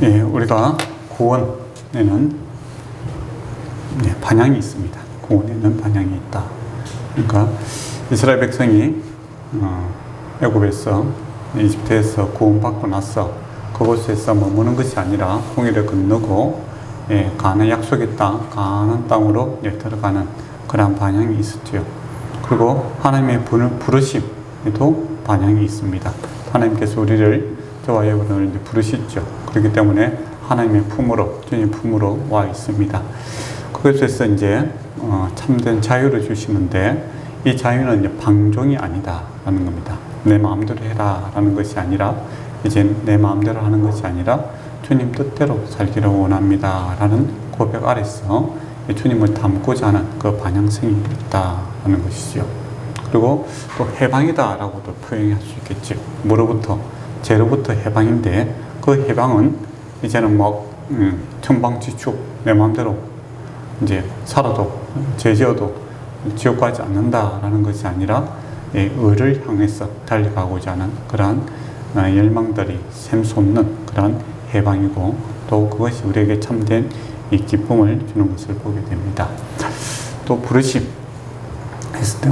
예, 우리가 구원에는 반향이 있습니다. 구원에는 반향이 있다. 그러니까 이스라엘 백성이 애굽에서 이집트에서 구원받고 나서 그곳에서 머무는 것이 아니라 홍해를 건너고 가나안 약속의 땅, 가나안 땅으로 들어가는 그러한 반향이 있었죠. 그리고 하나님의 부르심에도 반향이 있습니다. 하나님께서 우리를, 저와 여러분을 부르시죠. 그렇기 때문에 하나님의 품으로, 주님의 품으로 와 있습니다. 그것에서 이제 참된 자유를 주시는데, 이 자유는 이제 방종이 아니다라는 겁니다. 내 마음대로 해라라는 것이 아니라, 이제 내 마음대로 하는 것이 아니라 주님 뜻대로 살기를 원합니다라는 고백 아래서 주님을 닮고자 하는 그 반향성이 있다라는 것이죠. 그리고 또 해방이다라고도 표현할 수 있겠죠. 뭐로부터? 죄로부터 해방인데, 그 해방은 이제는 막 천방지축 내 마음대로 이제 살아도 죄 지어도 지옥 가지 않는다라는 것이 아니라 의를 향해서 달려가고자 하는 그러한 열망들이 샘솟는 그러한 해방이고, 또 그것이 우리에게 참된 이 기쁨을 주는 것을 보게 됩니다. 또 부르심 했을 때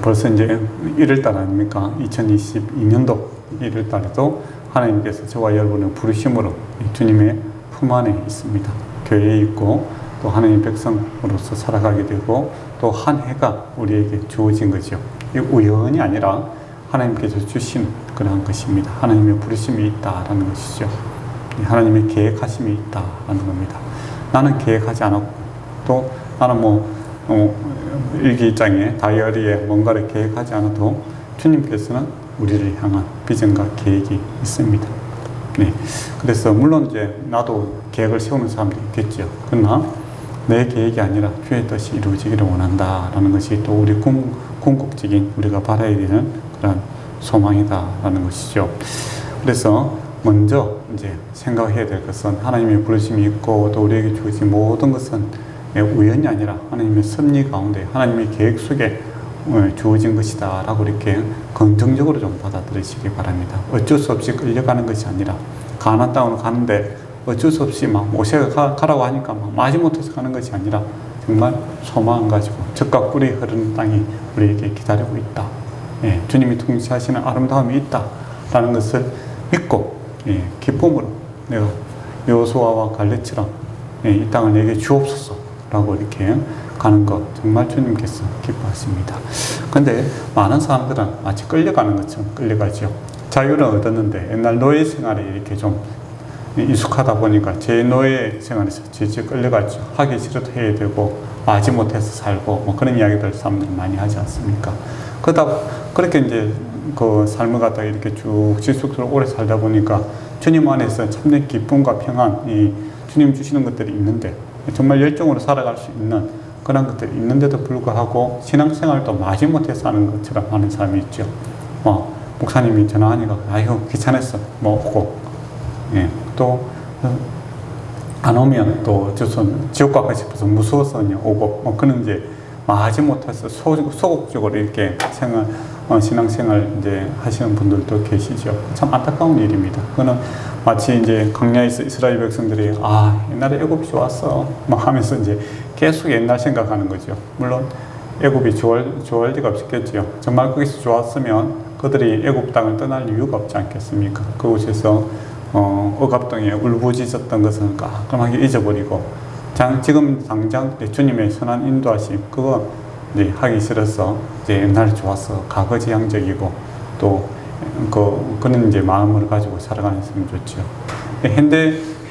벌써 이제 1월달 아닙니까? 2022년도 1월달에도 하나님께서 저와 여러분을 부르심으로 주님의 품 안에 있습니다. 교회에 있고 또 하나님의 백성으로서 살아가게 되고, 또 한 해가 우리에게 주어진 거죠. 우연이 아니라 하나님께서 주신 그런 것입니다. 하나님의 부르심이 있다라는 것이죠. 하나님의 계획하심이 있다라는 겁니다. 나는 계획하지 않았고, 또 나는 일기장에, 다이어리에 뭔가를 계획하지 않아도 주님께서는 우리를 향한 비전과 계획이 있습니다. 네. 그래서 물론 이제 나도 계획을 세우는 사람도 있겠죠. 그러나 내 계획이 아니라 주의 뜻이 이루어지기를 원한다라는 것이 또 우리 궁극적인 우리가 바라야 되는 그런 소망이다라는 것이죠. 그래서 먼저 이제 생각해야 될 것은 하나님의 부르심이 있고, 또 우리에게 주어진 모든 것은 우연이 아니라 하나님의 섭리 가운데, 하나님의 계획 속에 주어진 것이다 라고 이렇게 긍정적으로 좀 받아들이시기 바랍니다. 어쩔 수 없이 끌려가는 것이 아니라, 가나안 땅으로 가는데 어쩔 수 없이 막 모세가 가라고 하니까 막 마지못해서 가는 것이 아니라, 정말 소망 가지고 젖과 꿀이 흐르는 땅이 우리에게 기다리고 있다. 주님이 통치하시는 아름다움이 있다 라는 것을 믿고, 기쁨으로 내가 여호수아와 갈렙처럼 이 땅을 내게 주옵소서 라고 이렇게 가는 것, 정말 주님께서 기뻐하십니다. 그런데 많은 사람들은 마치 끌려가는 것처럼 끌려가죠. 자유를 얻었는데 옛날 노예 생활에 이렇게 좀 익숙하다 보니까 제 노예 생활에서 질질 끌려가죠. 하기 싫어도 해야 되고, 마지못해서 살고, 그런 이야기들 사람들이 많이 하지 않습니까? 그렇게 이제 그 삶을 갖다가 이렇게 쭉 지속적으로 오래 살다 보니까 주님 안에서 참된 기쁨과 평안, 이 주님 주시는 것들이 있는데, 정말 열정으로 살아갈 수 있는 그런 것들이 있는데도 불구하고 신앙생활도 마지못해서 하는 것처럼 하는 사람이 있죠. 목사님이 전화하니까 아유 귀찮았어 오고, 또 안 오면 또 지옥 가고 싶어서 무서워서 오고, 그런 이제 마지못해서 소극적으로 이렇게 신앙생활 이제 하시는 분들도 계시죠. 참 안타까운 일입니다. 그거는 마치 이제 광야에서 이스라엘 백성들이 옛날에 애굽이 좋았어 하면서 이제 계속 옛날 생각하는 거죠. 물론 애굽이 좋을 리가 없었겠죠. 정말 거기서 좋았으면 그들이 애굽 땅을 떠날 이유가 없지 않겠습니까? 그곳에서 억압동에 울부짖었던 것은 깔끔하게 잊어버리고, 지금 당장 주님의 선한 인도하심, 그거 이제 하기 싫어서 이제 옛날에 좋았어, 과거지향적이고, 또 그는 이제 마음을 가지고 살아가는 사람이 좋죠.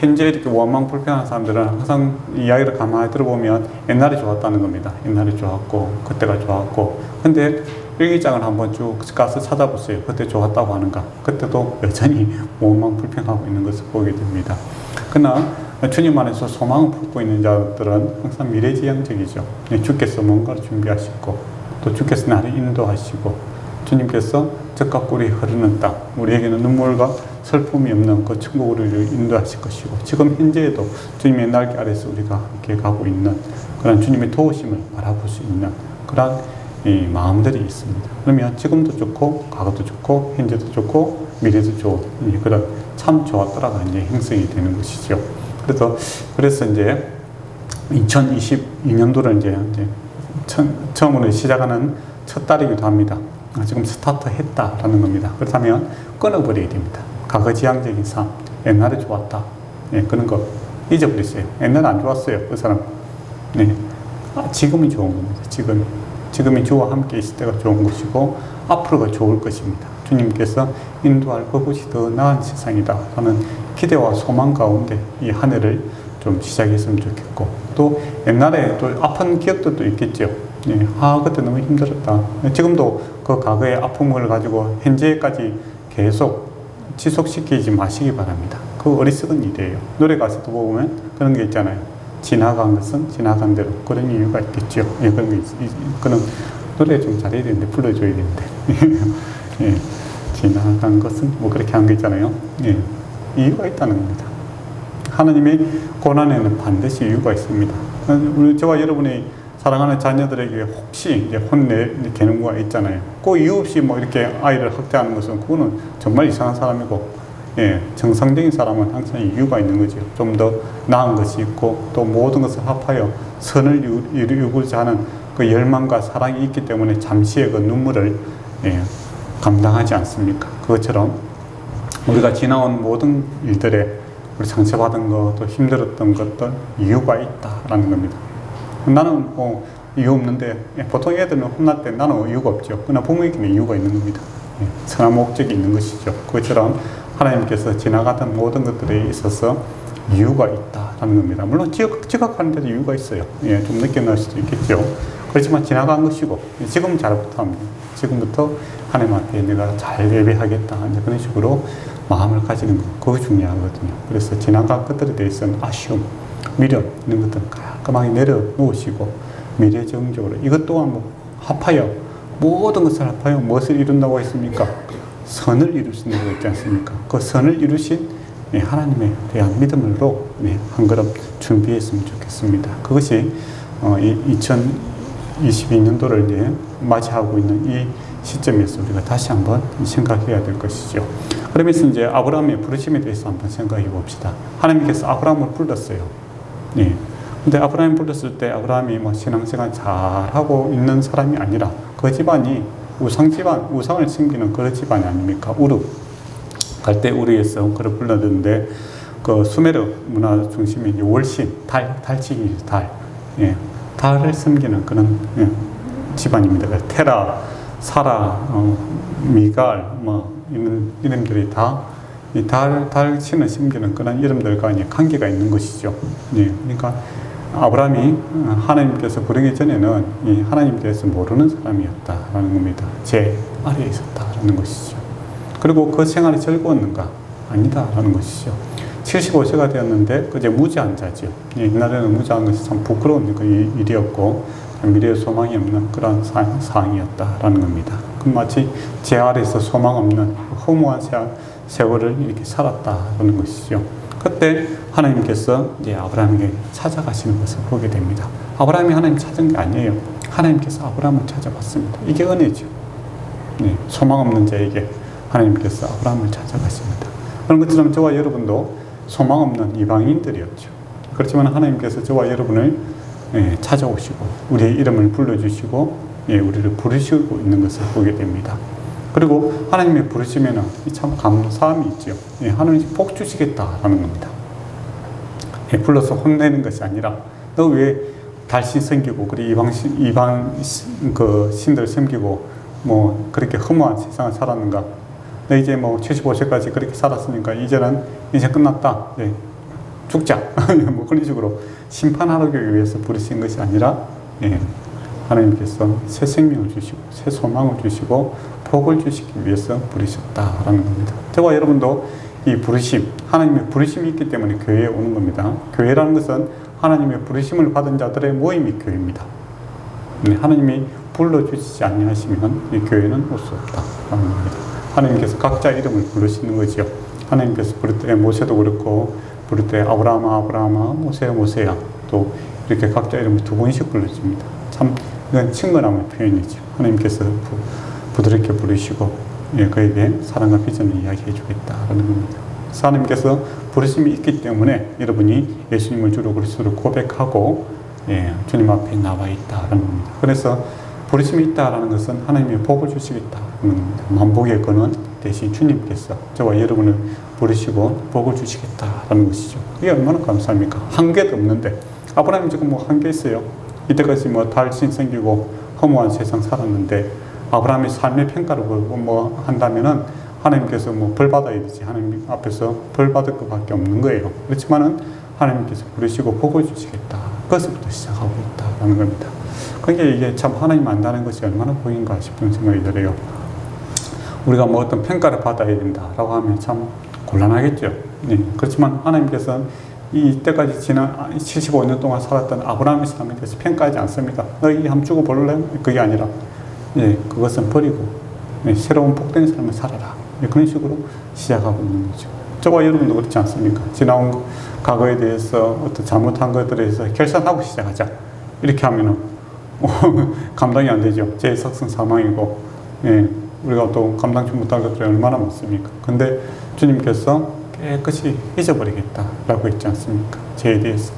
현재 이렇게 원망불평하는 사람들은 항상 이야기를 가만히 들어보면 옛날에 좋았다는 겁니다. 옛날에 좋았고, 그때가 좋았고. 근데 일기장을 한번 쭉 가서 찾아보세요. 그때 좋았다고 하는가? 그때도 여전히 원망불평하고 있는 것을 보게 됩니다. 그러나 주님 안에서 소망을 품고 있는 자들은 항상 미래지향적이죠. 주께서 뭔가를 준비하시고, 또 주께서 나를 인도하시고, 주님께서 젖과 꿀이 흐르는 땅, 우리에게는 눈물과 슬픔이 없는 그 천국으로 인도하실 것이고, 지금 현재에도 주님의 날개 아래서 우리가 함께 가고 있는 그런 주님의 도우심을 바라볼 수 있는 그런 이 마음들이 있습니다. 그러면 지금도 좋고, 과거도 좋고, 현재도 좋고, 미래도 좋은 그런 참 좋았더라가 이제 형성이 되는 것이죠. 그래서 이제 2022년도를 이제 처음으로 시작하는 첫 달이기도 합니다. 지금 스타트 했다라는 겁니다. 그렇다면 끊어버려야 됩니다. 과거지향적인 삶, 옛날에 좋았다. 네, 그런 거 잊어버리세요. 옛날에 안 좋았어요. 그 사람. 네. 지금이 좋은 겁니다. 지금이 주와 함께 있을 때가 좋은 것이고, 앞으로가 좋을 것입니다. 주님께서 인도할 그곳이 더 나은 세상이다 라는 기대와 소망 가운데 이 한 해를 좀 시작했으면 좋겠고, 또 옛날에 또 아픈 기억들도 있겠죠. 예, 그때 너무 힘들었다. 지금도 그 과거의 아픔을 가지고 현재까지 계속 지속시키지 마시기 바랍니다. 그 어리석은 일이에요. 노래 가사도 보면 그런 게 있잖아요. 지나간 것은 지나간 대로. 그런 이유가 있겠죠. 예, 그런 노래 좀 잘해야 되는데, 불러줘야 되는데. 예, 지나간 것은 뭐 그렇게 한 거 있잖아요. 예, 이유가 있다는 겁니다. 하나님의 고난에는 반드시 이유가 있습니다. 저와 여러분이 사랑하는 자녀들에게 혹시 이제 혼내는 경우가 있잖아요. 그 이유 없이 뭐 이렇게 아이를 학대하는 것은 그거는 정말 이상한 사람이고, 예, 정상적인 사람은 항상 이유가 있는 거죠. 좀 더 나은 것이 있고, 또 모든 것을 합하여 선을 이루고자 하는 그 열망과 사랑이 있기 때문에 잠시의 그 눈물을, 예, 감당하지 않습니까? 그것처럼 우리가 지나온 모든 일들에 우리 상처받은 것, 또 힘들었던 것들 이유가 있다라는 겁니다. 나는 뭐 이유 없는데, 보통 애들은 혼날 때 나는 이유가 없죠. 그러나 부모에게는 이유가 있는 겁니다. 예, 선한 목적이 있는 것이죠. 그것처럼 하나님께서 지나가던 모든 것들에 있어서 이유가 있다라는 겁니다. 물론 지각하는 데도 이유가 있어요. 예, 좀 늦게 날 수도 있겠죠. 그렇지만 지나간 것이고, 지금 잘부터 합니다. 지금부터 하나님 앞에 내가 잘 예배하겠다. 이제 그런 식으로 마음을 가지는 거, 그거 중요하거든요. 그래서 지나간 것들에 대해서는 아쉬움, 미련, 이런 것들은 깔끔하게 내려놓으시고, 미래적으로 이것 또한 뭐 합하여, 모든 것을 합하여 무엇을 이룬다고 했습니까? 선을 이루시는 거 있지 않습니까? 그 선을 이루신 하나님에 대한 믿음으로 한 걸음 준비했으면 좋겠습니다. 그것이 2022년도를 이제 맞이하고 있는 이 시점에서 우리가 다시 한번 생각해야 될 것이죠. 그러면서 이제 아브라함의 부르심에 대해서 한번 생각해 봅시다. 하나님께서 아브라함을 불렀어요. 예. 근데 아브라함이 불렀을 때 아브라함이 뭐 신앙생활 잘하고 있는 사람이 아니라 그 집안이 우상을 섬기는 그런 집안이 아닙니까? 우르. 갈 때 우르에서 그를 불렀는데, 그 수메르 문화 중심이 월신, 달치기, 달. 예. 달을 섬기는 그런, 예, 집안입니다. 테라, 사라, 미갈, 뭐, 이런 이름들이 다, 이 달신을 섬기는 그런 이름들과 관계가 있는 것이죠. 예. 그러니까, 아브라함이 하나님께서 부르기 전에는 이 하나님에 대해서 모르는 사람이었다라는 겁니다. 제 아래에 있었다라는 것이죠. 그리고 그 생활이 즐거웠는가? 아니다라는 것이죠. 75세가 되었는데 그제 무지한 자죠. 옛날에는 무지한 것이 참 부끄러운 일이었고 미래에 소망이 없는 그런 상황이었다라는 겁니다. 그 마치 제 아래에서 소망 없는 허무한 세월을 이렇게 살았다라는 것이죠. 그때 하나님께서 이제 아브라함에게 찾아가시는 것을 보게 됩니다. 아브라함이 하나님 찾은 게 아니에요. 하나님께서 아브라함을 찾아봤습니다. 이게 은혜죠. 네, 소망 없는 자에게 하나님께서 아브라함을 찾아가십니다. 그런 것처럼 저와 여러분도 소망 없는 이방인들이었죠. 그렇지만 하나님께서 저와 여러분을 찾아오시고 우리의 이름을 불러주시고 우리를 부르시고 있는 것을 보게 됩니다. 그리고 하나님의 부르시면은 참 감사함이 있죠. 하나님이 복 주시겠다라는 겁니다. 불러서 혼내는 것이 아니라 너 왜 달신 섬기고 그리 이방 그 신들 섬기고 뭐 그렇게 허무한 세상을 살았는가? 너 이제 뭐 75세까지 그렇게 살았으니까 이제 끝났다. 죽자. 뭐 그런 식으로 심판하기 위해서 부르신 것이 아니라 하나님께서 새 생명을 주시고 새 소망을 주시고 복을 주시기 위해서 부르셨다라는 겁니다. 저와 여러분도 이 부르심, 하나님의 부르심이 있기 때문에 교회에 오는 겁니다. 교회라는 것은 하나님의 부르심을 받은 자들의 모임이 교회입니다. 하나님이 불러주시지 아니하시면 이 교회는 올 수 없다라는 겁니다. 하나님께서 각자 이름을 부르시는 거죠. 하나님께서 부를 때 모세도 그렇고 부를 때 아브라함아 모세야 또 이렇게 각자 이름을 2번씩 불러줍니다. 참 이건 친근함의 표현이죠. 하나님께서 부드럽게 부르시고 그에게 사랑과 비전을 이야기해 주겠다라는 겁니다. 하나님께서 부르심이 있기 때문에 여러분이 예수님을 주로 그리스도로 고백하고 주님 앞에 나와 있다라는 겁니다. 그래서 부르심이 있다라는 것은 하나님의 복을 주시겠다는 겁니다. 만복의 근원 대신 주님께서 저와 여러분을 부르시고 복을 주시겠다라는 것이죠. 이게 얼마나 감사합니까? 한계도 없는데 아브라함이 지금 뭐 한계 있어요. 이때까지 뭐 달신 생기고 허무한 세상 살았는데 아브라함의 삶의 평가를 뭐 한다면은 하나님께서 뭐 벌 받아야 되지. 하나님 앞에서 벌 받을 것밖에 없는 거예요. 그렇지만은 하나님께서 부르시고 복을 주시겠다. 그것부터 시작하고 있다라는 겁니다. 그러니까 이게 참 하나님 안다는 것이 얼마나 복인가 싶은 생각이 들어요. 우리가 뭐 어떤 평가를 받아야 된다라고 하면 참 곤란하겠죠. 네. 그렇지만 하나님께서는 이때까지 지난 75년 동안 살았던 아브라함의 삶에 대해서 평가하지 않습니다. 너희 한번 죽어 볼래? 그게 아니라 그것은 버리고 새로운 복된 삶을 살아라. 그런 식으로 시작하고 있는 거죠. 저와 여러분도 그렇지 않습니까? 지나온 과거에 대해서 어떤 잘못한 것들에 대해서 결산하고 시작하자. 이렇게 하면은 감당이 안 되죠. 제 석성 사망이고 우리가 또 감당치 못할 것들이 얼마나 많습니까? 근데 주님께서 깨끗이 잊어버리겠다라고 했지 않습니까? 죄에 대해서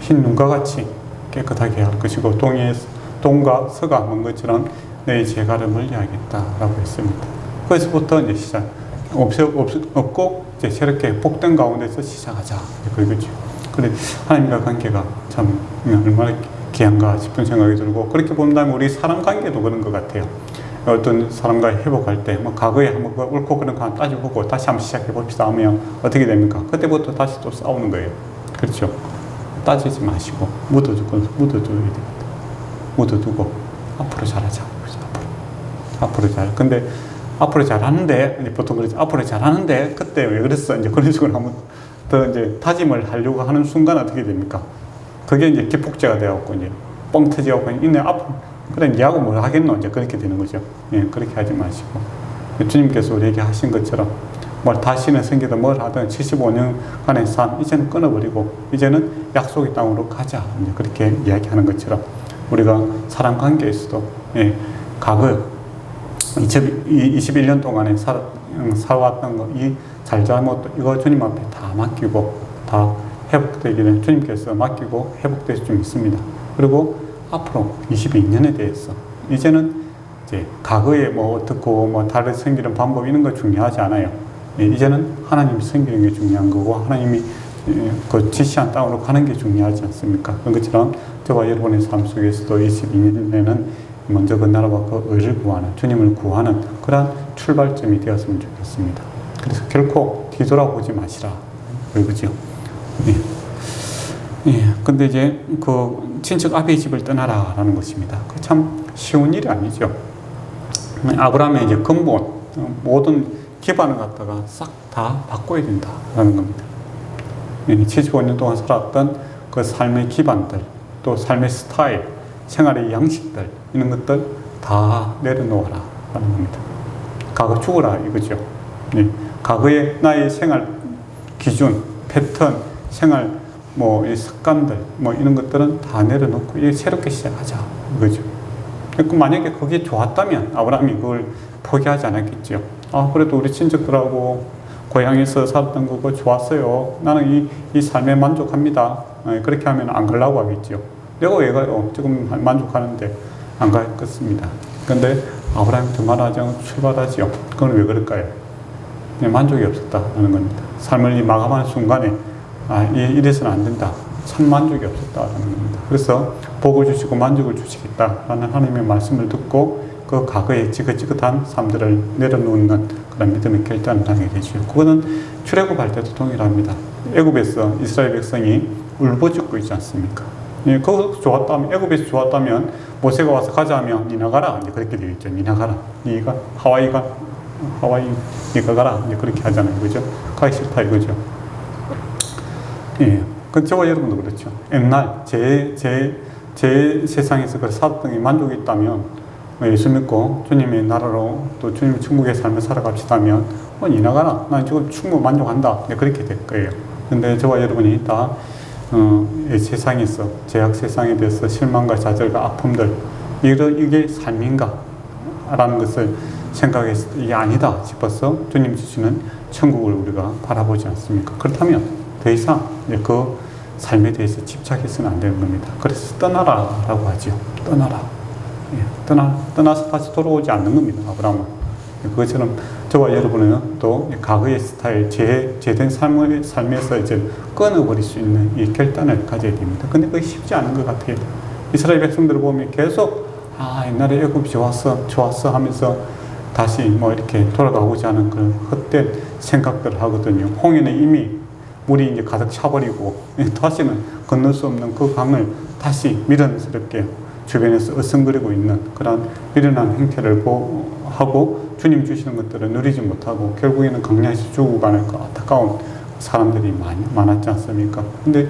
흰 눈과 같이 깨끗하게 할 것이고 동과 서가 먼 것처럼 내 죄가를 멀리하겠다라고 했습니다. 거기서부터 이제 시작. 없고 이제 새롭게 복된 가운데서 시작하자. 그거죠. 그래 하나님과 관계가 참 얼마나 귀한가 싶은 생각이 들고 그렇게 본다면 우리 사람 관계도 그런 것 같아요. 어떤 사람과 회복할 때 뭐 과거에 한번 옳고 그런 거 한번 따져보고 다시 한번 시작해 봅시다 하면 어떻게 됩니까? 그때부터 다시 또 싸우는 거예요. 그렇죠? 따지지 마시고 묻어줘야 됩니다. 묻어두고 앞으로 잘하자. 앞으로 잘. 근데 앞으로 잘하는데 보통 그러죠. 앞으로 잘하는데 그때 왜 그랬어? 이제 그런 식으로 한번 더 이제 다짐을 하려고 하는 순간 어떻게 됩니까? 그게 이제 기폭제가 되어갖고 이제 뻥 터지고 있네 앞으로 그래 니하고 뭘 하겠노? 이제 그렇게 되는 거죠. 그렇게 하지 마시고 주님께서 우리에게 하신 것처럼 뭘 다시는 생기든 뭘 하든 75년간의 삶 이제는 끊어버리고 이제는 약속의 땅으로 가자. 이제 그렇게 이야기하는 것처럼 우리가 사람 관계에서도 과거 21년 동안에 살아왔던 거, 이 잘잘못, 이거 주님 앞에 다 맡기고, 다 회복되기는 주님께서 맡기고 회복될 수 있습니다. 그리고 앞으로 22년에 대해서, 이제는 이제 과거에 뭐 어떻고, 뭐 다른 생기는 방법, 이런 거 중요하지 않아요. 이제는 하나님이 생기는 게 중요한 거고, 하나님이 그 지시한 땅으로 가는 게 중요하지 않습니까? 그런 것처럼 저와 여러분의 삶 속에서도 22년에는 먼저 그 나라와 그 의를 구하는, 주님을 구하는 그러한 출발점이 되었으면 좋겠습니다. 그래서 결코 뒤돌아보지 마시라. 그죠? 근데 이제 그 친척 아비의 집을 떠나라라는 것입니다. 그 참 쉬운 일이 아니죠. 아브라함의 이제 근본, 모든 기반을 갖다가 싹 다 바꿔야 된다라는 겁니다. 75년 동안 살았던 그 삶의 기반들, 또 삶의 스타일, 생활의 양식들, 이런 것들 다 내려놓아라 하는 겁니다. 과거 죽어라 이거죠. 과거의 나의 생활 기준, 패턴, 생활 뭐 이 습관들 뭐 이런 것들은 다 내려놓고 이제 새롭게 시작하자 이거죠. 만약에 그게 좋았다면 아브라함이 그걸 포기하지 않았겠죠. 그래도 우리 친척들하고 고향에서 살았던 거고 좋았어요. 나는 이 삶에 만족합니다. 그렇게 하면 안 가려고 하겠죠. 내가 왜 가요? 지금 만족하는데 안 가겠습니다. 근데 아브라함이 더 말하지 않고 출발하지요. 그건 왜 그럴까요? 만족이 없었다는 겁니다. 삶을 마감하는 순간에 이래서는 안 된다. 참 만족이 없었다는 겁니다. 그래서 복을 주시고 만족을 주시겠다라는 하나님의 말씀을 듣고 그 과거의 지긋지긋한 삶들을 내려놓는 그런 믿음의 결단을 하게 되죠. 그거는 출애굽할 때도 동일합니다. 애굽에서 이스라엘 백성이 울부짖고 있지 않습니까? 그거 좋았다면, 애굽에서 좋았다면 모세가 와서 가자 하면 니 나가라. 이제 그렇게 되어 있죠. 니 나가라. 니가 하와이 니가 가라. 이제 그렇게 하잖아요. 그죠? 가기 싫다 이거죠. 저와 여러분도 그렇죠. 옛날 제 세상에서 그 살았던 게 만족이 있다면 예수 믿고 주님의 나라로 또 주님의 천국의 삶을 살아갑시다면 니 나가라. 난 지금 충분히 만족한다. 그렇게 될 거예요. 근데 저와 여러분이 다 세상에서 죄악 세상에 대해서 실망과 좌절과 아픔들 이게 삶인가? 라는 것을 생각해서 이게 아니다 싶어서 주님 주시는 천국을 우리가 바라보지 않습니까? 그렇다면 더 이상 그 삶에 대해서 집착해서는 안 되는 겁니다. 그래서 떠나라라고 하죠. 떠나라. 떠나서 다시 돌아오지 않는 겁니다. 아브라함은. 그것처럼 저와 여러분은 또 과거의 스타일, 제된 삶에서 이제 끊어버릴 수 있는 이 결단을 가져야 됩니다. 근데 그게 쉽지 않은 것 같아요. 이스라엘 백성들을 보면 계속 옛날에 애굽이 좋았어 하면서 다시 뭐 이렇게 돌아가고자 하는 그런 헛된 생각들을 하거든요. 홍해는 이미 물이 이제 가득 차버리고 다시는 건널 수 없는 그 강을 다시 미련스럽게 주변에서 어성거리고 있는 그런 미련한 행태를 하고 주님 주시는 것들을 누리지 못하고 결국에는 강야에서 죽어가는 그 안타까운 사람들이 많았지 않습니까? 근데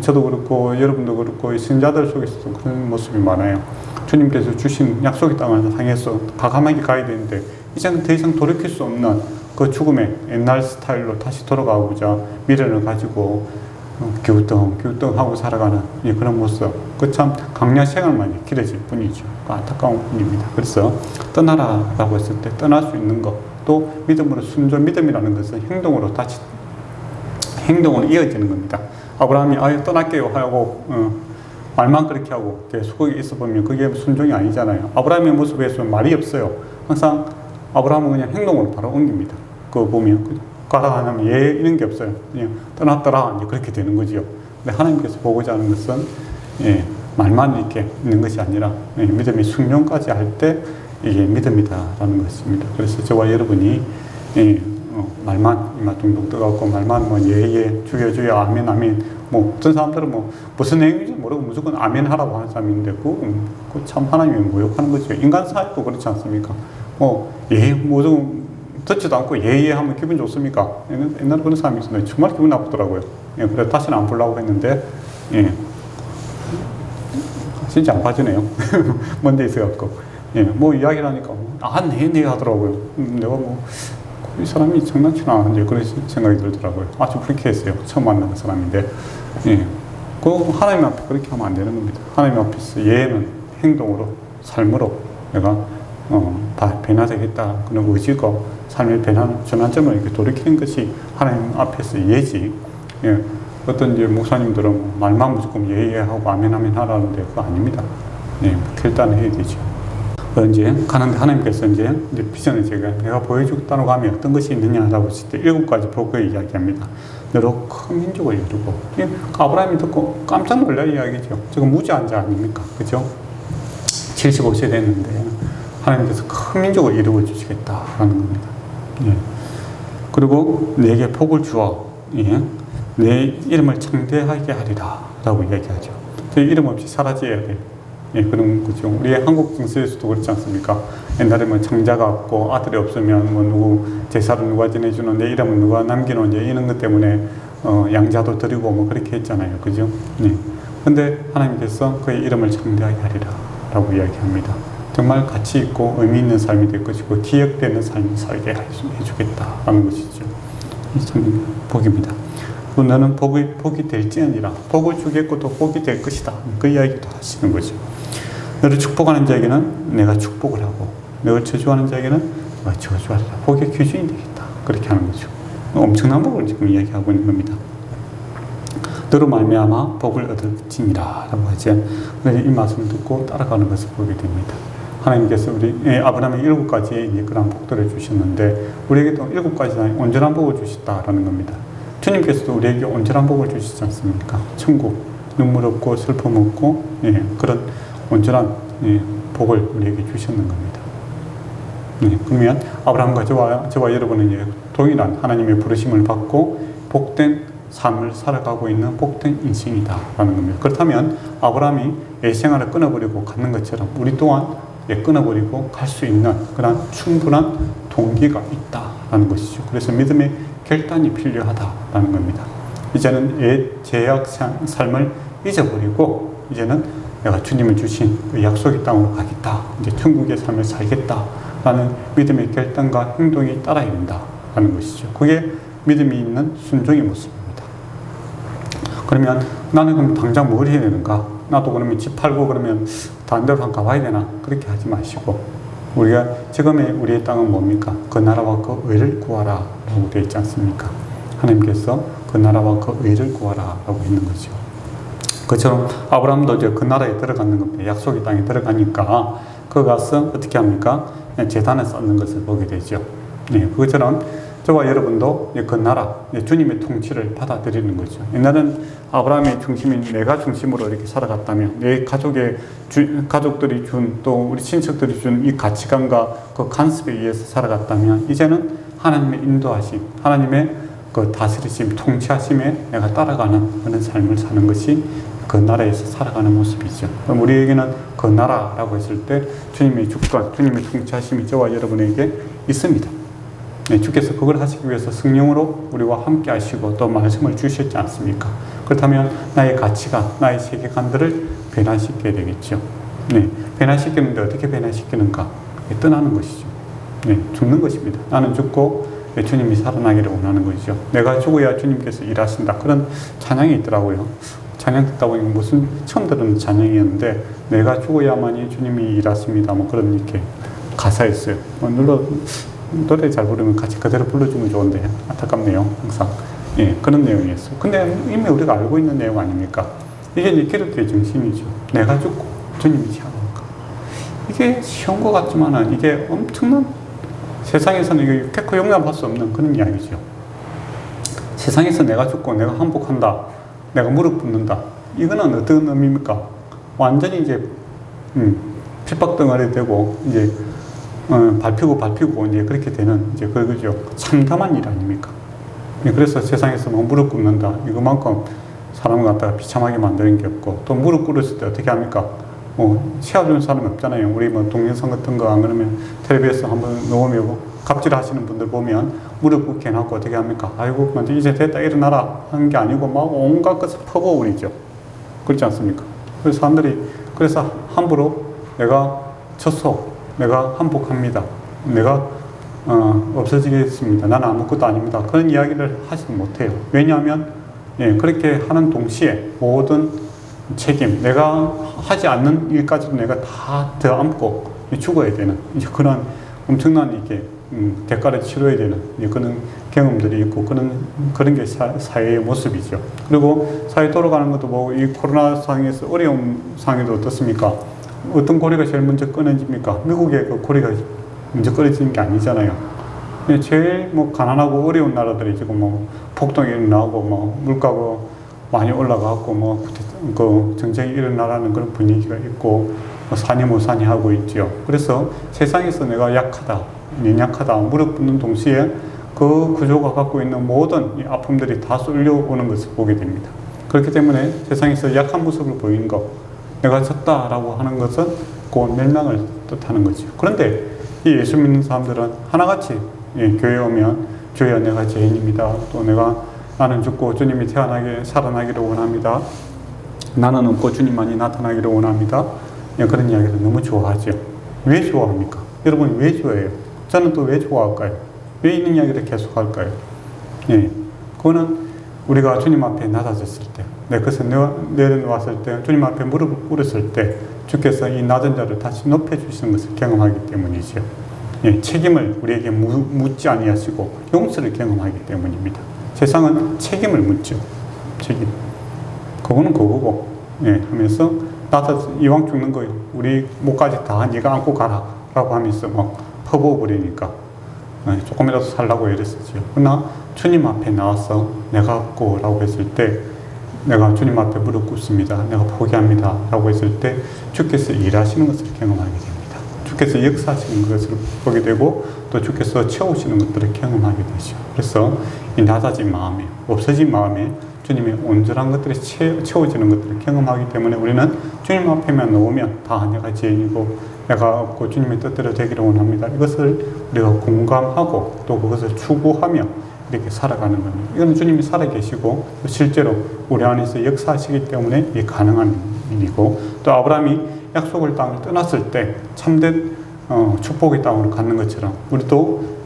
저도 그렇고 여러분도 그렇고 신자들 속에서도 그런 모습이 많아요. 주님께서 주신 약속의 땅을 향해서 과감하게 가야 되는데 이제는 더 이상 돌이킬 수 없는 그 죽음의 옛날 스타일로 다시 돌아가고자 미련을 가지고 기우뚱하고 살아가는 그런 모습. 그 참 강야 생활만이 길어질 뿐이죠. 안타까운 뿐입니다. 그래서 떠나라라고 했을 때 떠날 수 있는 것, 또 믿음으로 순종, 믿음이라는 것은 행동으로 이어지는 겁니다. 아브라함이 떠날게요 하고 말만 그렇게 하고 계속 있어 보면 그게 순종이 아니잖아요. 아브라함의 모습에서 말이 없어요. 항상 아브라함은 그냥 행동으로 바로 옮깁니다. 그거 보면 가라 하면 이런 게 없어요. 그냥 떠났더라 이제 그렇게 되는 거죠. 근데 하나님께서 보고자 하는 것은 말만 이렇게 있는 것이 아니라 믿음의 순종까지 할 때 이게 믿음이다라는 것입니다. 그래서 저와 여러분이 말만 이마둥둥 떠갖고 말만 뭐 예예 주여 아멘 아멘 뭐 어떤 사람들은 뭐 무슨 내용인지 모르고 무조건 아멘 하라고 하는 사람인데 그 참 하나님을 모욕하는 거죠. 인간 사회도 그렇지 않습니까? 무조건 듣지도 않고 예예 하면 기분 좋습니까? 옛날에 그런 사람이 있었는데 정말 기분 나쁘더라고요. 그래서 다시는 안 보려고 했는데 진짜 안 빠지네요. 먼데 있어갖고 뭐 이야기를 하니까 네 하더라고요. 내가 이 사람이 장난치나 이제 그런 생각이 들더라고요. 아주 불쾌했어요. 처음 만나는 사람인데 그 하나님 앞에 그렇게 하면 안 되는 겁니다. 하나님 앞에서 예는 행동으로 삶으로 내가 변화되겠다 그런 의지가 삶의 전환점을 이렇게 돌이키는 것이 하나님 앞에서 예지. 어떤 이제 목사님들은 말만 무조건 예하고 아멘 하라는데 그거 아닙니다. 결단을 해야 되죠. 이제 가는데 하나님께서 이제 비전을 내가 보여주겠다고 하면 어떤 것이 있느냐라고 했을 때 7가지 복을 이야기합니다. 너로 큰 민족을 이루고 아브라함이 듣고 깜짝 놀랄 이야기죠. 지금 무지한 자 아닙니까? 그죠? 75세 됐는데 하나님께서 큰 민족을 이루어 주시겠다라는 겁니다. 그리고 내게 복을 주어 내 이름을 창대하게 하리라 라고 이야기하죠. 제 이름 없이 사라져야 돼요. 그런 거죠. 우리의 한국 정서에서도 그렇지 않습니까? 옛날에 뭐 장자가 없고 아들이 없으면 뭐 누구 제사를 누가 지내주는 내 이름은 누가 남기는 이런 것 때문에 양자도 드리고 뭐 그렇게 했잖아요. 그죠? 근데 하나님께서 그의 이름을 창대하게 하리라 라고 이야기합니다. 정말 가치 있고 의미 있는 삶이 될 것이고 기억되는 삶을 살게 해주겠다라는 것이죠. 참 복입니다. 너는 복이 될지언니라 복을 주겠고 또 복이 될 것이다. 그 이야기도 하시는 거죠. 너를 축복하는 자에게는 내가 축복을 하고 너를 저주하는 자에게는 내가 저주하리라. 복의 기준이 되겠다. 그렇게 하는 거죠. 엄청난 복을 지금 이야기하고 있는 겁니다. 너로 말미암아 복을 얻을지니라 라고 하죠. 그래서 이 말씀을 듣고 따라가는 것을 보게 됩니다. 하나님께서 아브라함의 7가지의 그런 복들을 주셨는데 우리에게도 7가지 온전한 복을 주셨다라는 겁니다. 주님께서도 우리에게 온전한 복을 주시지 않습니까? 천국, 눈물 없고 슬픔 없고 그런 온전한 복을 우리에게 주셨는 겁니다. 그러면 아브라함과 저와 여러분은 동일한 하나님의 부르심을 받고 복된 삶을 살아가고 있는 복된 인생이다라는 겁니다. 그렇다면 아브라함이 옛생활을 끊어버리고 가는 것처럼 우리 또한 끊어버리고 갈 수 있는 그런 충분한 동기가 있다라는 것이죠. 그래서 믿음의 결단이 필요하다라는 겁니다. 이제는 옛 죄악 삶을 잊어버리고 이제는 내가 주님을 주신 그 약속의 땅으로 가겠다. 이제 천국의 삶을 살겠다라는 믿음의 결단과 행동이 따라야 된다라는 것이죠. 그게 믿음이 있는 순종의 모습입니다. 그러면 나는 그럼 당장 뭘 해야 되는가? 나도 그러면 집 팔고 그러면 다른 데로 한 가봐야 되나? 그렇게 하지 마시고 우리가 지금의 우리의 땅은 뭡니까? 그 나라와 그 의를 구하라 라고 되어 있지 않습니까? 하나님께서 그 나라와 그 의를 구하라 라고 있는 거죠. 그처럼 아브라함도 이제 그 나라에 들어가는 겁니다. 약속의 땅에 들어가니까 그 가서 어떻게 합니까? 제단을 쌓는 것을 보게 되죠. 네, 그것처럼 저와 여러분도 그 나라, 주님의 통치를 받아들이는 거죠. 옛날엔 아브라함의 중심인 내가 중심으로 이렇게 살아갔다면, 내 가족들이 준, 또 우리 친척들이 준 이 가치관과 그 간섭에 의해서 살아갔다면, 이제는 하나님의 인도하심, 하나님의 그 다스리심, 통치하심에 내가 따라가는 그런 삶을 사는 것이 그 나라에서 살아가는 모습이죠. 그럼 우리에게는 그 나라라고 했을 때 주님의 주권, 주님의 통치하심이 저와 여러분에게 있습니다. 네, 주께서 그걸 하시기 위해서 성령으로 우리와 함께 하시고 또 말씀을 주셨지 않습니까? 그렇다면 나의 가치관, 나의 세계관들을 변화시켜야 되겠죠. 네, 변화시키는데 어떻게 변화시키는가? 떠나는 것이죠. 네, 죽는 것입니다. 나는 죽고 주님이 살아나기를 원하는 것이죠. 내가 죽어야 주님께서 일하신다. 그런 찬양이 있더라고요. 찬양 듣다 보니까 무슨 처음 들은 찬양이었는데, 내가 죽어야만이 주님이 일하십니다. 뭐 그런 이렇게 가사였어요. 노래 잘 부르면 같이 그대로 불러주면 좋은데 안타깝네요. 항상 그런 내용이었어요. 근데 이미 우리가 알고 있는 내용 아닙니까? 이게 이제 기독교의 정신이죠. 내가 죽고 주님이 살아나가. 이게 쉬운 것 같지만은 이게 엄청난, 세상에서는 이게 결코 용납할 수 없는 그런 이야기죠. 세상에서 내가 죽고 내가 항복한다, 내가 무릎 꿇는다, 이거는 어떤 의미입니까? 완전히 이제 핍박덩어리 되고 이제 밟히고 이제 그렇게 되는 이제 그거죠. 참담한 일 아닙니까? 그래서 세상에서 뭐 무릎 꿇는다, 이거만큼 사람을 갖다가 비참하게 만드는 게 없고, 또 무릎 꿇었을 때 어떻게 합니까? 치아주는 사람이 없잖아요. 우리 뭐 동영상 같은 거 안 그러면 텔레비에서 한번 놓으면 갑질 하시는 분들 보면 무릎 꿇게 해놓고 어떻게 합니까? 아이고, 이제 됐다, 일어나라 하는 게 아니고 막 온갖 것을 퍼부어버리죠. 그렇지 않습니까? 그래서 사람들이 그래서 함부로 내가 졌어, 내가 항복합니다, 내가 없어지겠습니다, 나는 아무것도 아닙니다, 그런 이야기를 하지 못해요. 왜냐하면 그렇게 하는 동시에 모든 책임, 내가 하지 않는 일까지도 내가 다 안고 죽어야 되는 이제 그런 엄청난 이게 대가를 치러야 되는 그런 경험들이 있고, 그런 게 사회의 모습이죠. 그리고 사회 돌아가는 것도 뭐 이 코로나 상황에서 어려운 상황에도 어떻습니까? 어떤 고리가 제일 먼저 끊어집니까? 미국의 그 고리가 먼저 끊어지는 게 아니잖아요. 제일 뭐 가난하고 어려운 나라들이 지금 뭐 폭동이 일어나고 뭐 물가가 많이 올라가고 뭐 그 정쟁이 일어나라는 그런 분위기가 있고, 뭐 사니 뭐 사니 하고 있죠. 그래서 세상에서 내가 약하다, 연약하다, 무릎 꿇는 동시에 그 구조가 갖고 있는 모든 이 아픔들이 다 쏠려오는 것을 보게 됩니다. 그렇기 때문에 세상에서 약한 모습을 보이는 것, 내가 졌다라고 하는 것은 그 멸망을 뜻하는 거죠. 그런데 이 예수 믿는 사람들은 하나같이 교회에 오면 주여 내가 죄인입니다, 또 나는 죽고 주님이 살아나기를 원합니다, 나는 없고 주님만이 나타나기를 원합니다, 그런 이야기를 너무 좋아하죠. 왜 좋아합니까? 여러분 왜 좋아해요? 저는 또 왜 좋아할까요? 왜 있는 이야기를 계속 할까요? 그거는 우리가 주님 앞에 낮아졌을 때, 내 것을 내려놓았을 때, 주님 앞에 무릎을 꿇었을 때 주께서 이 낮은 자를 다시 높여주시는 것을 경험하기 때문이죠. 책임을 우리에게 묻지 아니하시고 용서를 경험하기 때문입니다. 세상은 책임을 묻죠. 책임. 그거는 그거고, 하면서 나도 이왕 죽는 거 우리 목까지 다 네가 안고 가라 라고 하면서 막 퍼부어버리니까 조금이라도 살라고 이랬었죠. 그러나 주님 앞에 나와서 내가 없고 라고 했을 때, 내가 주님 앞에 무릎 꿇습니다, 내가 포기합니다 라고 했을 때 주께서 일하시는 것을 경험하게 됩니다. 주께서 역사하시는 것을 보게 되고, 또 주께서 채우시는 것들을 경험하게 되죠. 그래서 이 낮아진 마음에, 없어진 마음에 주님의 온전한 것들이 채워지는 것들을 경험하기 때문에 우리는 주님 앞에만 놓으면 다 내가 죄인이고 내가 없고 주님의 뜻대로 되기를 원합니다, 이것을 우리가 공감하고 또 그것을 추구하며 이렇게 살아가는 겁니다. 이건 주님이 살아계시고 실제로 우리 안에서 역사하시기 때문에 이게 가능한 일이고, 또 아브라함이 약속을 땅을 떠났을 때 참된 축복의 땅으로 가는 것처럼 우리도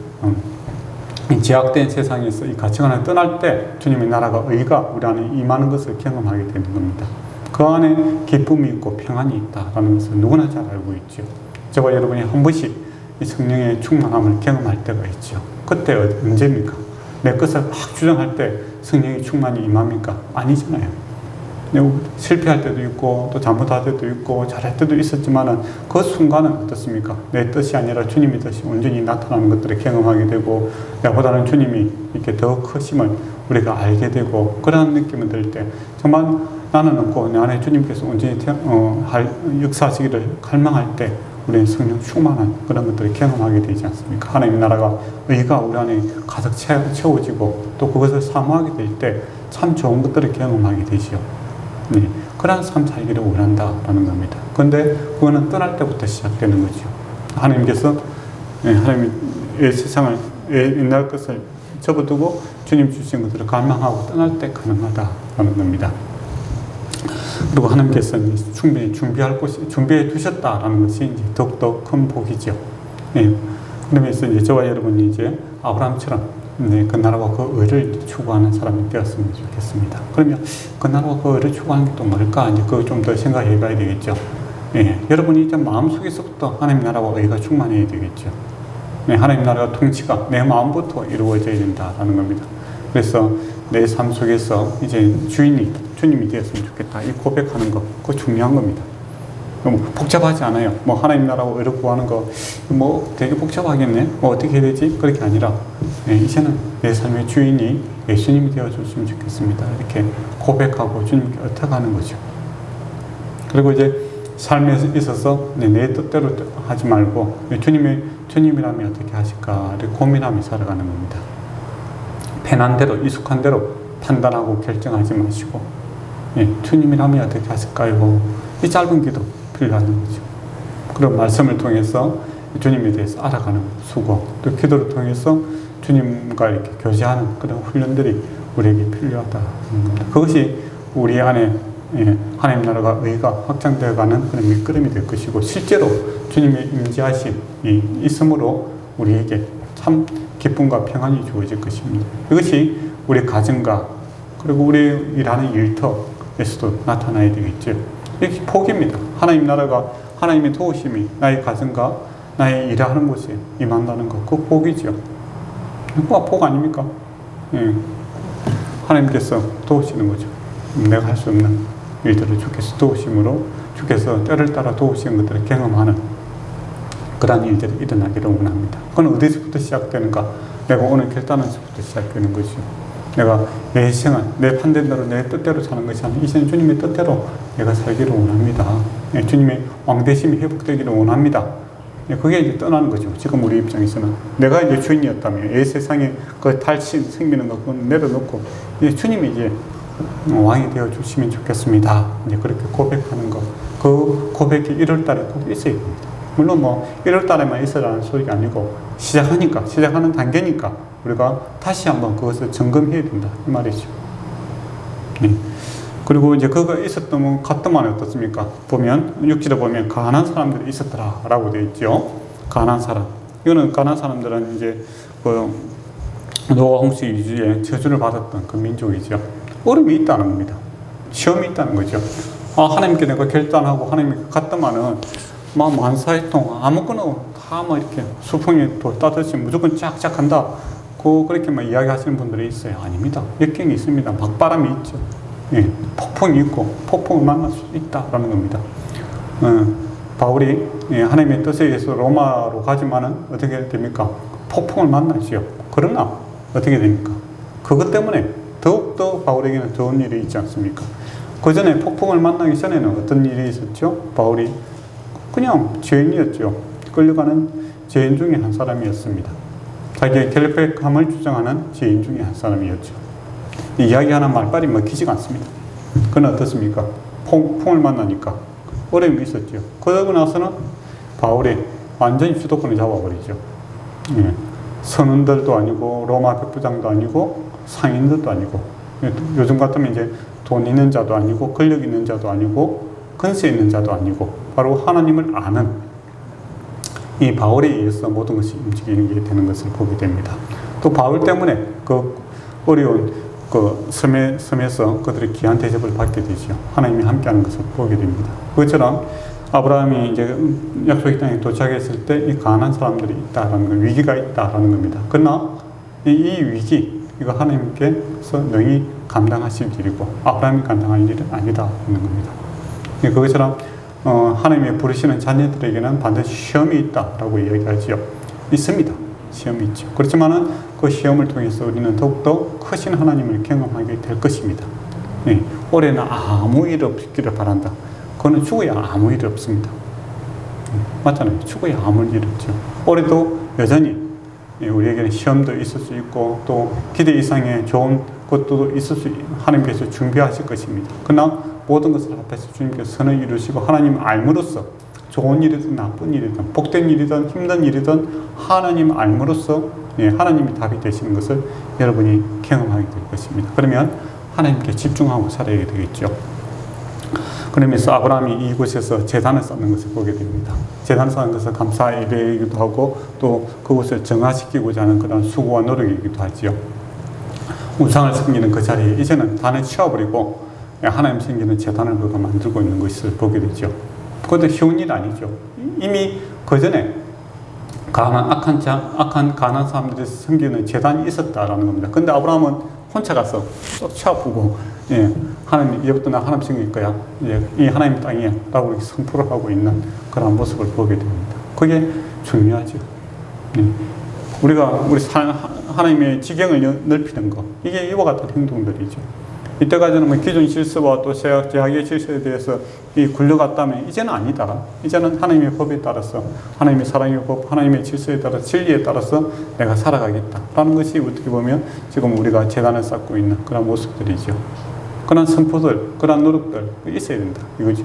제약된 세상에서 이 가치관을 떠날 때 주님의 나라가, 의가 우리 안에 임하는 것을 경험하게 되는 겁니다. 그 안에 기쁨이 있고 평안이 있다라는 것을 누구나 잘 알고 있죠. 저와 여러분이 한 번씩 이 성령의 충만함을 경험할 때가 있죠. 그때 언제입니까? 내 것을 막 주장할 때 성령의 충만이 임합니까? 아니잖아요. 실패할 때도 있고 또 잘못할 때도 있고 잘할 때도 있었지만은 그 순간은 어떻습니까? 내 뜻이 아니라 주님의 뜻이 온전히 나타나는 것들을 경험하게 되고 나보다는 주님이 이렇게 더 크심을 우리가 알게 되고 그런 느낌을 들 때 정말 나는 없고 내 안에 주님께서 온전히 역사하시기를 갈망할 때 우리는 성령 충만한 그런 것들을 경험하게 되지 않습니까? 하나님의 나라가 의가 우리 안에 가득 채워지고 또 그것을 사모하게 될 때 참 좋은 것들을 경험하게 되지요. 네, 그런 삶 살기를 원한다라는 겁니다. 그런데 그거는 떠날 때부터 시작되는 거죠. 하나님께서 하나님의 세상을 옛날 것을 접어두고 주님 주신 것들을 갈망하고 떠날 때 가능하다라는 겁니다. 그리고 하나님께서는 충분히 준비해 두셨다라는 것이 이제 더욱더 큰 복이죠. 네, 그러면서 이제 저와 여러분이 이제 아브라함처럼 그 나라와 그 의를 추구하는 사람이 되었으면 좋겠습니다. 그러면 그 나라와 그 의를 추구하는 게 또 뭘까? 이제 그거 좀 더 생각해 봐야 되겠죠. 예, 여러분이 이제 마음속에서부터 하나님 나라와 의가 충만해야 되겠죠. 네, 하나님 나라가 통치가 내 마음부터 이루어져야 된다라는 겁니다. 그래서 내 삶 속에서 이제 주인이 주님이 되었으면 좋겠다. 이 고백하는 거, 그거 중요한 겁니다. 너무 복잡하지 않아요. 뭐 하나님 나라고 의를 구하는 거 뭐 되게 복잡하겠네. 뭐 어떻게 해야 되지? 그렇게 아니라 이제는 내 삶의 주인이 예수님이 되어줬으면 좋겠습니다. 이렇게 고백하고 주님께 엇하가는 거죠. 그리고 이제 삶에 있어서 내 뜻대로 하지 말고 주님이라면 어떻게 하실까를 고민하며 살아가는 겁니다. 편한 대로 익숙한 대로 판단하고 결정하지 마시고 주님이라면 어떻게 하실까요? 이 짧은 기도 필요한 거죠. 그런 말씀을 통해서 주님에 대해서 알아가는 수고, 또 기도를 통해서 주님과 이렇게 교제하는 그런 훈련들이 우리에게 필요하다는 겁니다. 그것이 우리 안에 하나님 나라가 의가 확장되어가는 그런 밑거름이 될 것이고 실제로 주님의 임재하심이 있으므로 우리에게 참 기쁨과 평안이 주어질 것입니다. 이것이 우리 가정과 그리고 우리 일하는 일터에서도 나타나야 되겠죠. 이게 복입니다. 하나님 나라가 하나님의 도우심이 나의 가정과 나의 일하는 곳에 임한다는 것, 그 복이죠. 그거 복 아닙니까? 하나님께서 도우시는 거죠. 내가 할 수 없는 일들을 주께서 도우심으로 주께서 때를 따라 도우시는 것들을 경험하는 그러한 일들이 일어나기를 원합니다. 그건 어디서부터 시작되는가? 내가 오늘 결단한 것부터 시작되는 거죠. 내가 내 생활, 내 판단대로 내 뜻대로 사는 것이 아니라 이제는 주님의 뜻대로 내가 살기를 원합니다. 주님의 왕대심이 회복되기를 원합니다. 그게 이제 떠나는 거죠. 지금 우리 입장에서는 내가 이제 주인이었다면 이 세상에 그 탈신 생기는 거 내려놓고 이제 주님이 이제 왕이 되어 주시면 좋겠습니다. 이제 그렇게 고백하는 거, 그 고백이 1월달에 꼭 있어야 됩니다. 물론 뭐 1월달에만 있으라는 소리가 아니고 시작하는 단계니까 우리가 다시 한번 그것을 점검해야 된다 이 말이죠. 네. 그리고 이제 그거 있었던 갔더만 어떻습니까? 보면 6절에 보면 가난한 사람들이 있었더라라고 되어 있죠. 가난한 사람. 이거는 가난한 사람들은 이제 그 노아 홍수 이후에 저주를 받았던 그 민족이죠. 어려움이 있다는 겁니다. 시험이 있다는 거죠. 하나님께 내가 결단하고 하나님께 갔더만은 막 만사히통 아무거나 다 뭐 이렇게 수풍이 돌 따듯이 무조건 쫙쫙 간다. 그렇게 막 이야기하시는 분들이 있어요. 아닙니다. 역경이 있습니다. 막바람이 있죠. 폭풍이 있고 폭풍을 만날 수 있다라는 겁니다. 바울이 하나님의 뜻에 의해서 로마로 가지만은 어떻게 됩니까? 폭풍을 만나지요. 그러나 어떻게 됩니까? 그것 때문에 더욱더 바울에게는 좋은 일이 있지 않습니까? 그 전에 폭풍을 만나기 전에는 어떤 일이 있었죠? 바울이 그냥 죄인이었죠. 끌려가는 죄인 중에 한 사람이었습니다. 자기의 결백함을 주장하는 죄인 중에 한 사람이었죠. 이야기하는 말빨이 먹히지가 않습니다. 그건 어떻습니까? 폭풍을 만나니까 어려움이 있었죠. 그러고 나서는 바울이 완전히 주도권을 잡아버리죠. 선원들도 아니고 로마 백부장도 아니고 상인들도 아니고 요즘 같으면 이제 돈 있는 자도 아니고 권력 있는 자도 아니고 근세 있는 자도 아니고 바로 하나님을 아는 이 바울에 의해서 모든 것이 움직이게 되는 것을 보게 됩니다. 또 바울 때문에 그 어려운 그 섬에서 그들이 귀한 대접을 받게 되죠. 하나님이 함께하는 것을 보게 됩니다. 그것처럼 아브라함이 이제 약속의 땅에 도착했을 때 이 가난한 사람들이 있다라는 거, 위기가 있다라는 겁니다. 그러나 이 위기, 이거 하나님께서 능히 감당하실 일이고 아브라함이 감당할 일은 아니다라는 겁니다. 그것처럼 하나님의 부르시는 자녀들에게는 반드시 시험이 있다라고 이야기하지요. 있습니다. 시험이 있죠. 그렇지만은 그 시험을 통해서 우리는 더욱더 크신 하나님을 경험하게 될 것입니다. 올해는 아무 일 없기를 바란다. 그거는 죽어야 아무 일 없습니다. 맞잖아요. 죽어야 아무 일 없죠. 올해도 여전히 우리에게는 시험도 있을 수 있고 또 기대 이상의 좋은 것도 있을 수 하나님께서 준비하실 것입니다. 그러나 모든 것을 앞에서 주님께서 선을 이루시고 하나님 알므로써 좋은 일이든 나쁜 일이든 복된 일이든 힘든 일이든 하나님 알므로써 하나님이 답이 되시는 것을 여러분이 경험하게 될 것입니다. 그러면 하나님께 집중하고 살아야 되겠죠. 그러면서 아브라함이 이곳에서 제단을 쌓는 것을 보게 됩니다. 제단을 쌓는 것은 감사 예배이기도 하고 또 그곳을 정화시키고자 하는 그런 수고와 노력이기도 하지요. 우상을 섬기는 그 자리에 이제는 단을 치워버리고 하나님 섬기는 제단을 그가 만들고 있는 것을 보게 되죠. 그것도 쉬운 일 아니죠. 이미 그 전에 악한 가난한 사람들이 섬기는 제단이 있었다라는 겁니다. 근데 아브라함은 혼자 가서 쏙 치워보고 하나님 이제부터 나 하나님 섬길 거야. 이 하나님 땅이야 라고 이렇게 선포를 하고 있는 그런 모습을 보게 됩니다. 그게 중요하죠. 우리 하나님의 지경을 넓히는 거, 이게 이와 같은 행동들이죠. 이때까지는 기존 질서와 또 제약의 질서에 대해서 굴려갔다면 이제는 아니다. 이제는 하나님의 법에 따라서 하나님의 사랑의 법, 하나님의 질서에 따라 진리에 따라서 내가 살아가겠다라는 것이 어떻게 보면 지금 우리가 재단을 쌓고 있는 그런 모습들이죠. 그런 선포들, 그런 노력들 있어야 된다 이거죠.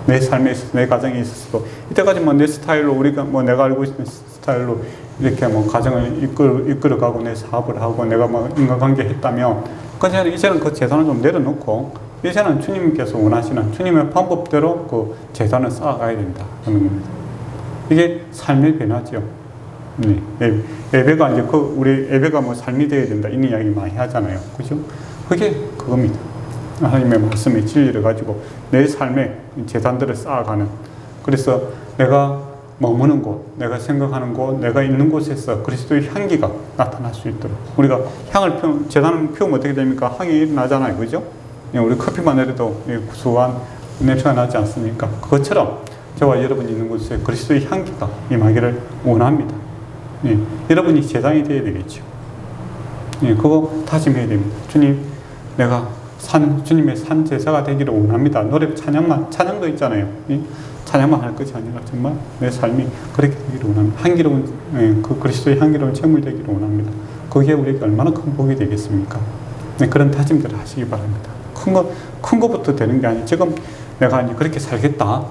내 삶에 있어서, 내 가정에 있어서도 이때까지 내 스타일로 우리가 내가 알고 있는 스타일로 이렇게 가정을 이끌어가고 내 사업을 하고 내가 인간관계 했다면 이제는 그 재산을 좀 내려놓고 이제는 주님께서 원하시는 주님의 방법대로 그 재산을 쌓아가야 된다는 겁니다. 이게 삶의 변화죠. 예배가 이제 우리 예배가 삶이 되어야 된다 이런 이야기 많이 하잖아요. 그죠? 그게 그겁니다. 하나님의 말씀의 진리를 가지고 내 삶의 재산들을 쌓아가는. 그래서 내가 머무는 곳, 내가 생각하는 곳, 내가 있는 곳에서 그리스도의 향기가 나타날 수 있도록. 우리가 재단을 피우면 어떻게 됩니까? 향이 일어나잖아요. 그죠? 우리 커피만 내려도 구수한 냄새가 나지 않습니까? 그것처럼 저와 여러분이 있는 곳에 그리스도의 향기가 임하기를 원합니다. 여러분이 제장이 되어야 되겠죠. 그거 다짐해야 됩니다. 주님, 내가 주님의 산 제사가 되기를 원합니다. 노래 찬양도 있잖아요. 찬양만 할 것이 아니라 정말 내 삶이 그렇게 되기를 원합니다. 향기로운, 그 그리스도의 향기로운 제물 되기를 원합니다. 그게 우리에게 얼마나 큰 복이 되겠습니까? 그런 다짐들을 하시기 바랍니다. 큰 거부터 되는 게 아니고 지금 내가 그렇게 살겠다.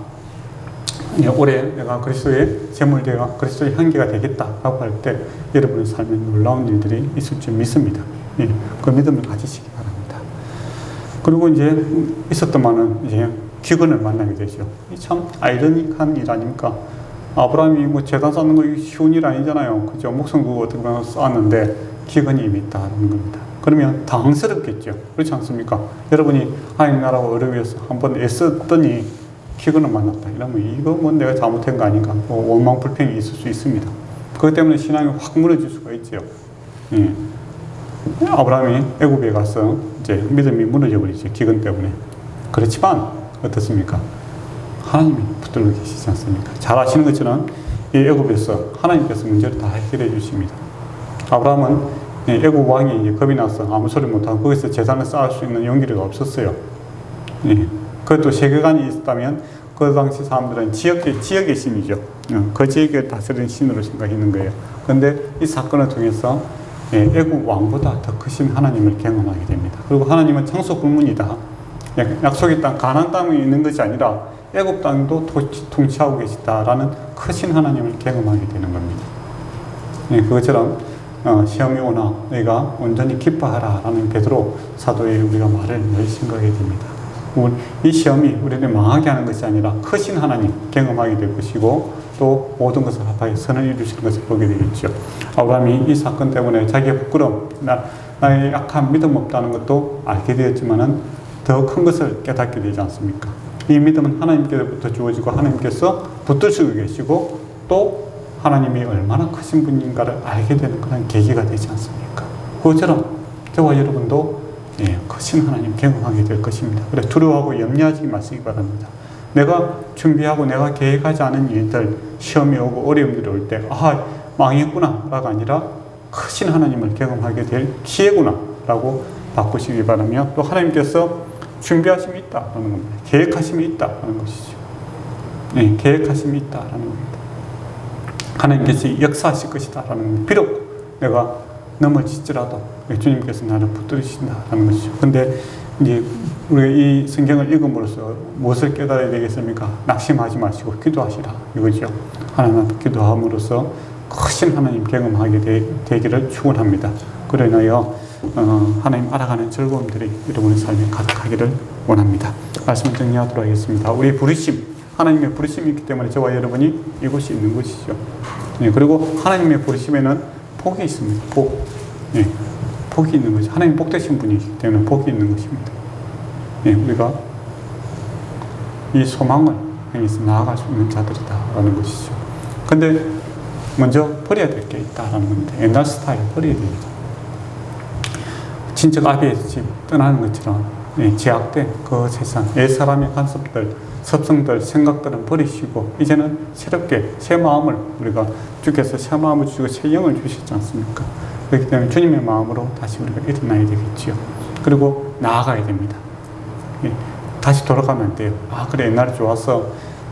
올해 내가 그리스도의 제물 되어 그리스도의 향기가 되겠다라고 할 때 여러분의 삶에 놀라운 일들이 있을 줄 믿습니다. 그 믿음을 가지시기 바랍니다. 그리고 이제 있었더만은 이제 기근을 만나게 되죠. 참 아이러니한 일 아닙니까? 아브라함이 재단 쌓는 거 쉬운 일 아니잖아요. 그죠? 목숨도 어떻게 보면 쌓았는데 기근이 이미 있다는 겁니다. 그러면 당황스럽겠죠. 그렇지 않습니까? 여러분이 하나님 나라와 의를 위해서 한번 애썼더니 기근을 만났다. 이러면 이거 내가 잘못한 거 아닌가? 원망 불평이 있을 수 있습니다. 그것 때문에 신앙이 확 무너질 수가 있죠. 아브라함이 애굽에 가서 이제 믿음이 무너져 버리죠. 기근 때문에. 그렇지만 어떻습니까? 하나님이 붙들고 계시지 않습니까? 잘 아시는 것처럼 이 애굽에서 하나님께서 문제를 다 해결해 주십니다. 아브라함은 애굽 왕이 이제 겁이 나서 아무 소리 못하고 거기서 재산을 쌓을 수 있는 용기가 없었어요. 그것도 세계관이 있었다면 그 당시 사람들은 지역의 신이죠. 그 지역을 다스리는 신으로 생각했는 거예요. 그런데 이 사건을 통해서 애굽 왕보다 더 크신 하나님을 경험하게 됩니다. 그리고 하나님은 창조 불문이다. 약속의 땅, 가나안 땅에 있는 것이 아니라 애굽 땅도 통치하고 계시다라는 크신 하나님을 경험하게 되는 겁니다. 그것처럼 시험이 오나 너희가 온전히 기뻐하라라는 베드로 사도의 우리가 말을 늘 생각하게 됩니다. 이 시험이 우리를 망하게 하는 것이 아니라 크신 하나님 경험하게 될 것이고 또 모든 것을 합하여 선을 이루시는 것을 보게 되겠죠. 아브라함이 이 사건 때문에 자기의 부끄러움, 나의 약한 믿음 없다는 것도 알게 되었지만은 더 큰 것을 깨닫게 되지 않습니까? 이 믿음은 하나님께로부터 주어지고 하나님께서 붙드시고 계시고 또 하나님이 얼마나 크신 분인가를 알게 되는 그런 계기가 되지 않습니까? 그것처럼 저와 여러분도 크신 하나님 경험하게 될 것입니다. 그래 두려워하고 염려하지 마시기 바랍니다. 내가 준비하고 내가 계획하지 않은 일들, 시험이 오고 어려움들이 올 때 망했구나 라가 아니라 크신 하나님을 경험하게 될 기회구나 라고 바꾸시기 바라며 또 하나님께서 준비하심이 있다라는 겁니다. 계획하심이 있다라는 것이죠. 계획하심이 있다라는 겁니다. 하나님께서 역사하실 것이다라는 겁니다. 비록 내가 넘어질지라도 주님께서 나를 붙들으신다라는 것이죠. 근데 이제 우리가 이 성경을 읽음으로써 무엇을 깨달아야 되겠습니까? 낙심하지 마시고 기도하시라 이거죠. 하나님 앞에 기도함으로써 크신 하나님 경험하게 되기를 축원합니다. 그로 인하여 하나님 알아가는 즐거움들이 여러분의 삶에 가득하기를 원합니다. 말씀을 정리하도록 하겠습니다. 우리 부르심, 하나님의 부르심이 있기 때문에 저와 여러분이 이곳이 있는 것이죠. 그리고 하나님의 부르심에는 복이 있습니다. 복이 있는 것이 하나님 복 되신 분이기 때문에 복이 있는 것입니다. 우리가 이 소망을 향해서 나아갈 수 있는 자들이다라는 것이죠. 근데 먼저 버려야 될 게 있다라는 겁니다. 옛날 스타일 버려야 됩니다. 친척 아비의 집 떠나는 것처럼 제약된 그 세상, 옛사람의 간섭들, 섭성들, 생각들은 버리시고 이제는 새롭게 새 마음을 우리가 주께서 새 마음을 주시고 새 영을 주시지 않습니까? 그렇기 때문에 주님의 마음으로 다시 우리가 일어나야 되겠지요. 그리고 나아가야 됩니다. 다시 돌아가면 안 돼요. 그래 옛날에 좋았어.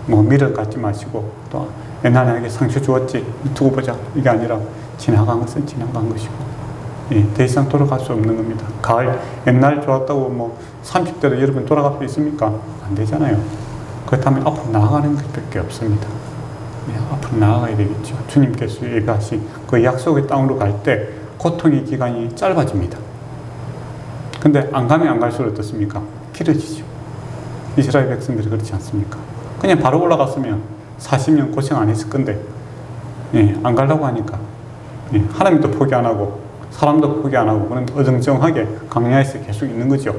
미련 갖지 마시고 또 옛날에 나에게 상처 주었지 두고 보자. 이게 아니라 지나간 것은 지나간 것이고 더 이상 돌아갈 수 없는 겁니다. 가을 옛날 좋았다고 30대로 여러분 돌아갈 수 있습니까? 안 되잖아요. 그렇다면 앞으로 나아가는 것밖에 없습니다. 앞으로 나아가야 되겠죠. 주님께서 얘기하신 그 약속의 땅으로 갈 때 고통의 기간이 짧아집니다. 근데 안 가면 안 갈수록 어떻습니까? 길어지죠. 이스라엘 백성들이 그렇지 않습니까? 그냥 바로 올라갔으면 40년 고생 안 했을 건데 안 가려고 하니까 하나님도 포기 안 하고 사람도 포기 안 하고 그런 어정쩡하게 광야에서 계속 있는 거죠.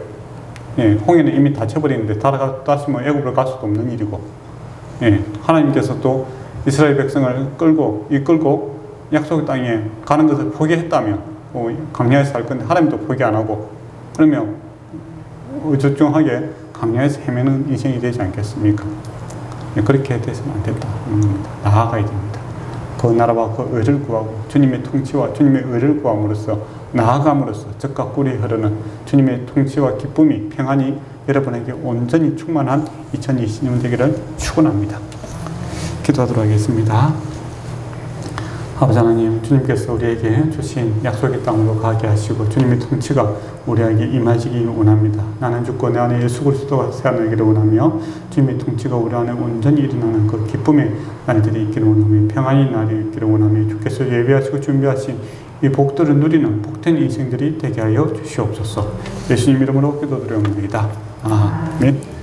홍해는 이미 닫혀버리는데 다시 애굽으로 갈 수도 없는 일이고 하나님께서 또 이스라엘 백성을 이끌고 약속의 땅에 가는 것을 포기했다면 광야에서 살 건데 하나님도 포기 안 하고 그러면 어정쩡하게 광야에서 헤매는 인생이 되지 않겠습니까? 그렇게 돼서는 안 된다. 나아가야 됩니다. 그 나라와 그 의를 구하고 주님의 통치와 주님의 의를 구함으로써 나아감으로써 적과 꿀이 흐르는 주님의 통치와 기쁨이 평안이 여러분에게 온전히 충만한 2020년 되기를 축원합니다. 기도하도록 하겠습니다. 아버지 하나님, 주님께서 우리에게 주신 약속의 땅으로 가게 하시고 주님의 통치가 우리에게 임하시기 원합니다. 나는 죽고 내 안에 예수 그리스도가 살아나기를 원하며 주님의 통치가 우리 안에 온전히 일어나는 그 기쁨의 날들이 있기를 원하며 평안의 날이 있기를 원하며 주께서 예비하시고 준비하신 이 복들을 누리는 복된 인생들이 되게 하여 주시옵소서. 예수님 이름으로 기도드려옵나이다. 아멘.